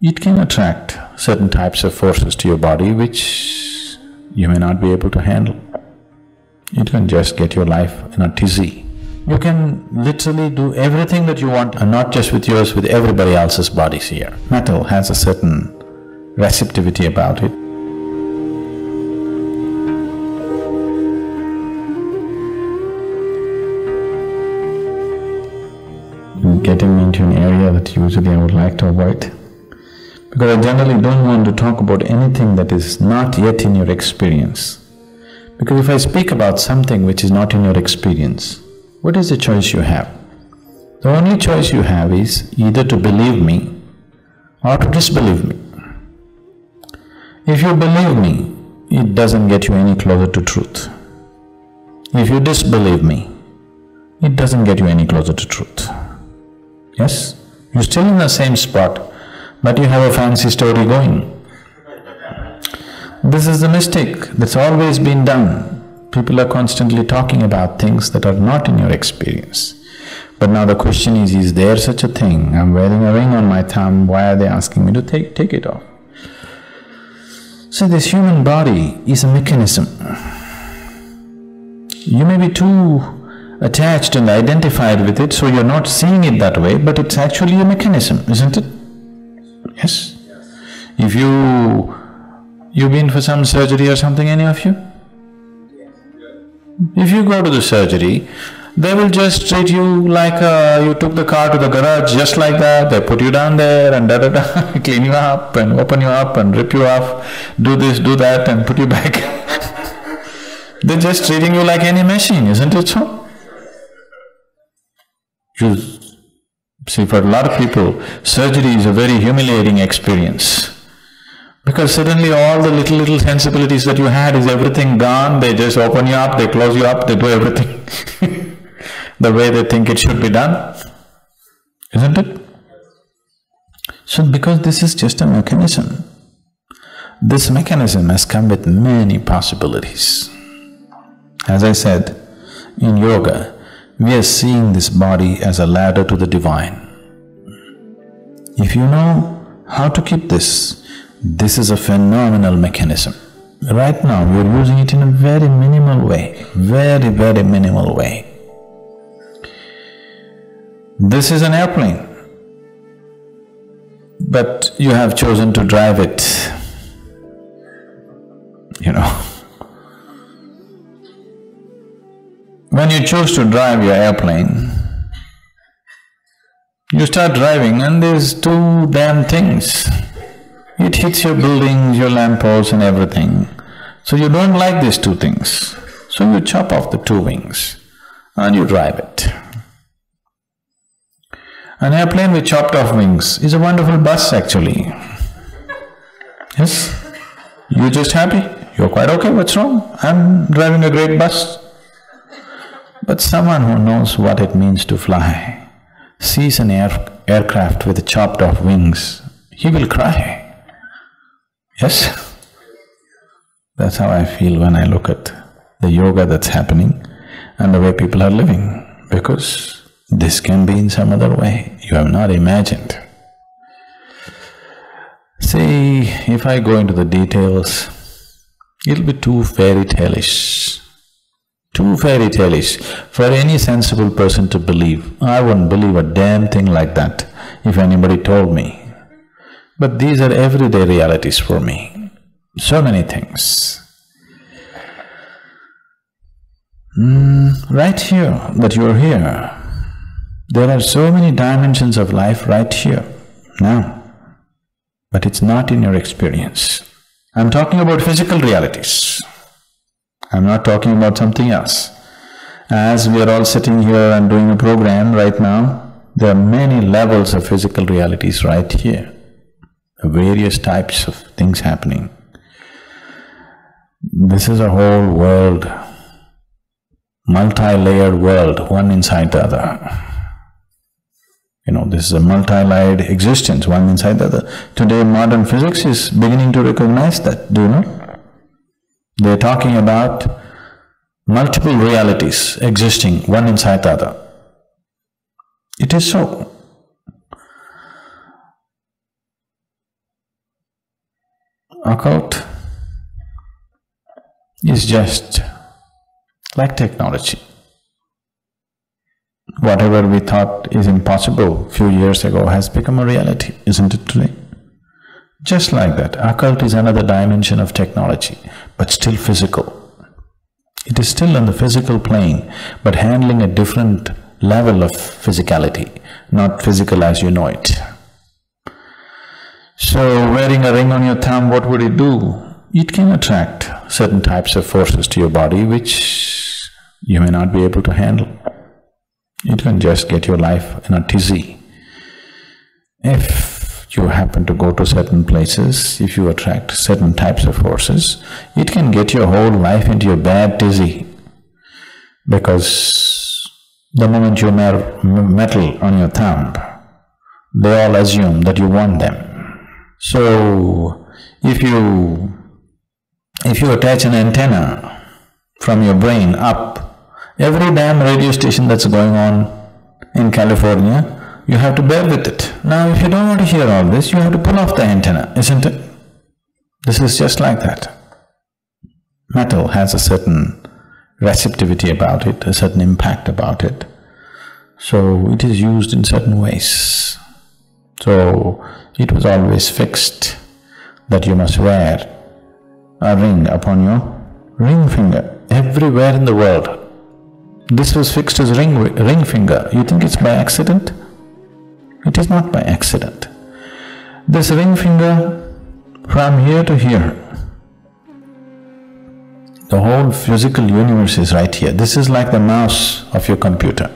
it can attract certain types of forces to your body which you may not be able to handle. It can just get your life in a tizzy. You can literally do everything that you want, and not just with yours, with everybody else's bodies here. Metal has a certain receptivity about it. Getting into an area that usually I would like to avoid, because I generally don't want to talk about anything that is not yet in your experience. Because if I speak about something which is not in your experience, what is the choice you have? The only choice you have is either to believe me or to disbelieve me. If you believe me, it doesn't get you any closer to truth. If you disbelieve me, it doesn't get you any closer to truth. Yes? You're still in the same spot, but you have a fancy story going. This is the mistake that's always been done. People are constantly talking about things that are not in your experience. But now the question is there such a thing? I'm wearing a ring on my thumb, why are they asking me to take it off? So this human body is a mechanism. You may be too attached and identified with it, so you're not seeing it that way, but it's actually a mechanism, isn't it? Yes? If you've been for some surgery or something, any of you? If you go to the surgery, they will just treat you like you took the car to the garage, just like that. They put you down there and da-da-da, clean you up and open you up and rip you off, do this, do that and put you back. They're just treating you like any machine, isn't it so? You see, for a lot of people, surgery is a very humiliating experience. Because suddenly all the little sensibilities that you had is everything gone, they just open you up, they close you up, they do everything the way they think it should be done, isn't it? So because this is just a mechanism, this mechanism has come with many possibilities. As I said, in yoga, we are seeing this body as a ladder to the divine. If you know how to keep this is a phenomenal mechanism. Right now, we are using it in a very minimal way, very minimal way. This is an airplane, but you have chosen to drive it, you know. When you choose to drive your airplane, you start driving and there's two damn things. It hits your buildings, your lampposts and everything. So you don't like these two things. So you chop off the two wings and you drive it. An airplane with chopped off wings is a wonderful bus actually. Yes? You're just happy, you're quite okay, what's wrong? I'm driving a great bus. But someone who knows what it means to fly sees an aircraft with chopped off wings, he will cry. Yes? That's how I feel when I look at the yoga that's happening and the way people are living, because this can be in some other way you have not imagined. See, if I go into the details, it'll be too fairy tale-ish. Too fairy tale-ish for any sensible person to believe. I wouldn't believe a damn thing like that if anybody told me. But these are everyday realities for me, so many things. Right here, that you are here, there are so many dimensions of life right here, now, but it's not in your experience. I'm talking about physical realities. I'm not talking about something else. As we are all sitting here and doing a program right now, there are many levels of physical realities right here, various types of things happening. This is a whole world, multi-layered world, one inside the other. You know, this is a multi-layered existence, one inside the other. Today modern physics is beginning to recognize that, do you know? They're talking about multiple realities existing, one inside the other. It is so. occult is just like technology. Whatever we thought is impossible few years ago has become a reality, isn't it today? Just like that, occult is another dimension of technology, but still physical. It is still on the physical plane, but handling a different level of physicality, not physical as you know it. So, wearing a ring on your thumb, what would it do? It can attract certain types of forces to your body which you may not be able to handle. It can just get your life in a tizzy. If you happen to go to certain places, if you attract certain types of forces, it can get your whole life into a bad tizzy. Because the moment you wear metal on your thumb, they all assume that you want them. So, if you attach an antenna from your brain up, every damn radio station that's going on in California, you have to bear with it. Now, if you don't want to hear all this, you have to pull off the antenna, isn't it? This is just like that. Metal has a certain receptivity about it, a certain impact about it. So, it is used in certain ways. So, it was always fixed that you must wear a ring upon your ring finger everywhere in the world. This was fixed as ring finger. You think it's by accident? It is not by accident. This ring finger from here to here, the whole physical universe is right here. This is like the mouse of your computer.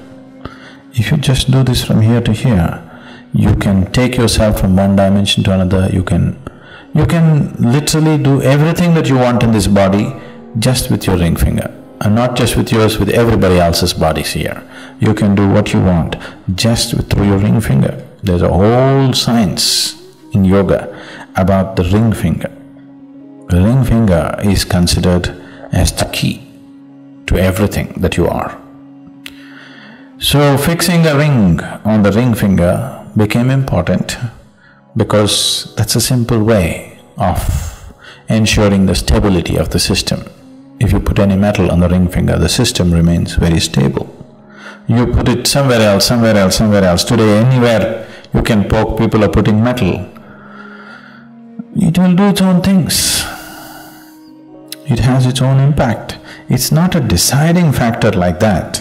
If you just do this from here to here, you can take yourself from one dimension to another. You can literally do everything that you want in this body just with your ring finger. And not just with yours, with everybody else's bodies here. You can do what you want just through your ring finger. There's a whole science in yoga about the ring finger. The ring finger is considered as the key to everything that you are. So, fixing a ring on the ring finger became important because that's a simple way of ensuring the stability of the system. If you put any metal on the ring finger, the system remains very stable. You put it somewhere else, somewhere else, somewhere else. Today, anywhere you can poke, people are putting metal. It will do its own things. It has its own impact. It's not a deciding factor like that.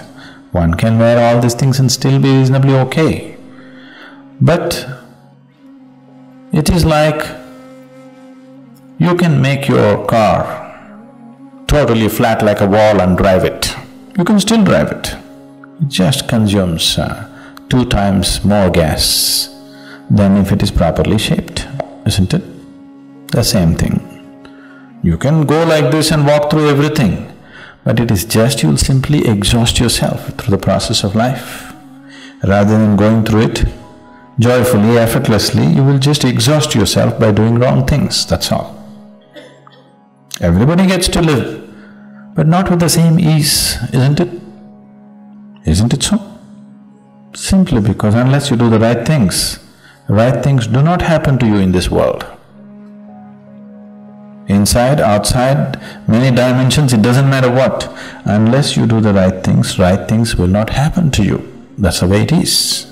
One can wear all these things and still be reasonably okay. But it is like you can make your car totally flat like a wall and drive it. You can still drive it. It just consumes 2 times more gas than if it is properly shaped, isn't it? The same thing. You can go like this and walk through everything, but it is just you'll simply exhaust yourself through the process of life. Rather than going through it joyfully, effortlessly, you will just exhaust yourself by doing wrong things, that's all. Everybody gets to live, but not with the same ease, isn't it? Isn't it so? Simply because unless you do the right things do not happen to you in this world. Inside, outside, many dimensions, it doesn't matter what. Unless you do the right things will not happen to you. That's the way it is.